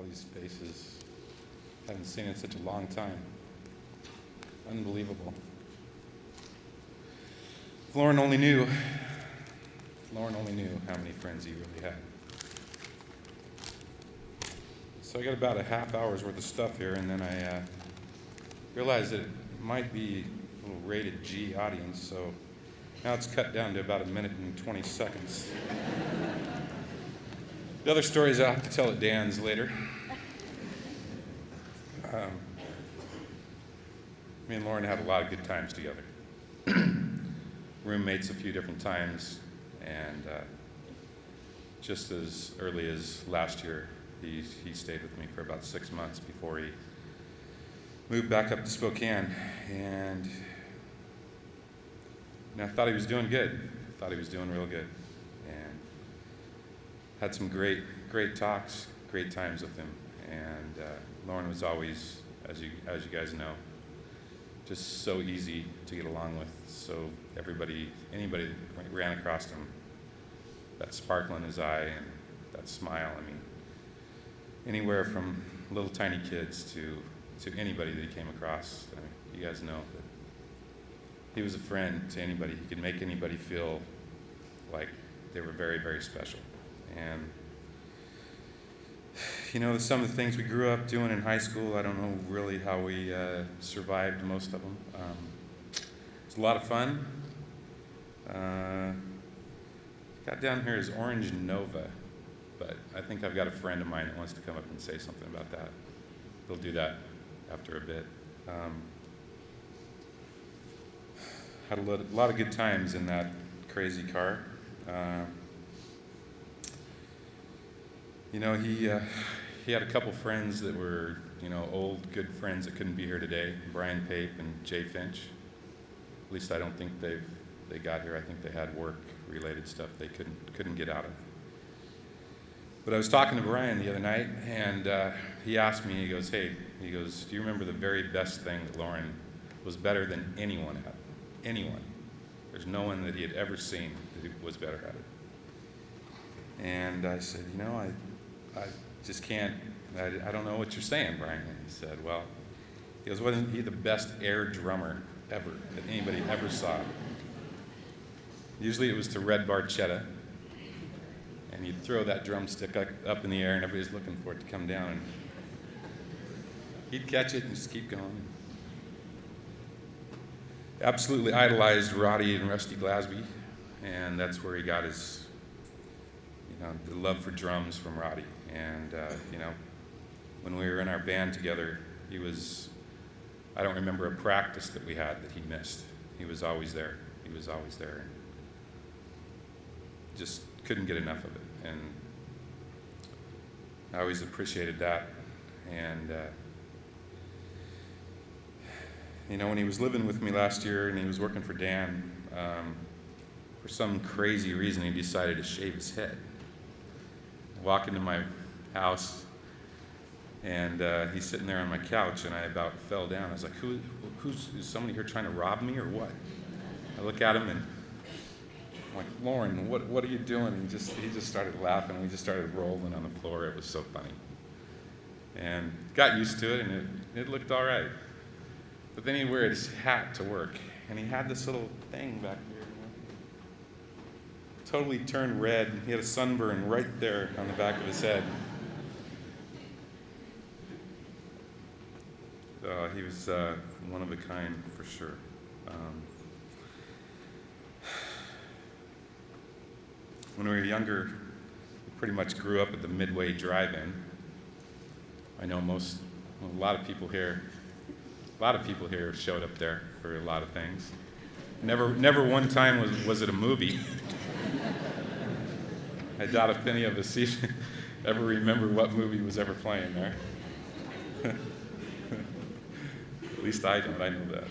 these faces. Haven't seen it in such a long time. Unbelievable. If Loren only knew how many friends he really had. So I got about a half hour's worth of stuff here, and then I realized that it might be a little rated G audience, so now it's cut down to about 1 minute and 20 seconds. The other stories I'll have to tell at Dan's later. Me and Loren had a lot of good times together. Roommates a few different times, and just as early as last year, he stayed with me for about 6 months before he moved back up to Spokane, and I thought he was doing good. I thought he was doing real good, and had some great talks, great times with him. And Loren was always, as you guys know, just so easy to get along with. So anybody that ran across him, that sparkle in his eye and that smile. I mean, anywhere from little tiny kids to anybody that he came across. I mean, you guys know that he was a friend to anybody. He could make anybody feel like they were very, very special. And some of the things we grew up doing in high school, I don't know really how we survived most of them. It's a lot of fun. Got down here as Orange Nova, but I think I've got a friend of mine that wants to come up and say something about that. They'll do that after a bit. Had a lot of good times in that crazy car. He had a couple friends that were, old good friends that couldn't be here today, Brian Pape and Jay Finch. At least I don't think they got here. I think they had work-related stuff they couldn't get out of. But I was talking to Brian the other night, and he asked me, he goes, do you remember the very best thing that Loren was better than anyone at? Anyone. There's no one that he had ever seen that was better at it. And I said, I just can't, I don't know what you're saying, Brian. And he said, wasn't he the best air drummer ever that anybody ever saw? Usually it was to Red Barchetta, and he'd throw that drumstick up in the air, and everybody's looking for it to come down, and he'd catch it and just keep going. Absolutely idolized Roddy and Rusty Glasby, and that's where he got his, the love for drums from Roddy. And, when we were in our band together, I don't remember a practice that we had that he missed. He was always there. Just couldn't get enough of it. And I always appreciated that. And, when he was living with me last year and he was working for Dan, for some crazy reason he decided to shave his head. I walk into my house, and he's sitting there on my couch, and I about fell down. I was like, is somebody here trying to rob me or what? I look at him, and I'm like, Loren, what are you doing? And he just started laughing. We just started rolling on the floor. It was so funny. And got used to it, and it looked all right. But then he'd wear his hat to work, and he had this little thing back here. Totally turned red. He had a sunburn right there on the back of his head. He was one of a kind for sure. When we were younger, we pretty much grew up at the Midway Drive-In. I know a lot of people here showed up there for a lot of things. Never one time was it a movie. I doubt if any of us ever remember what movie was ever playing there. At least I don't. I know that.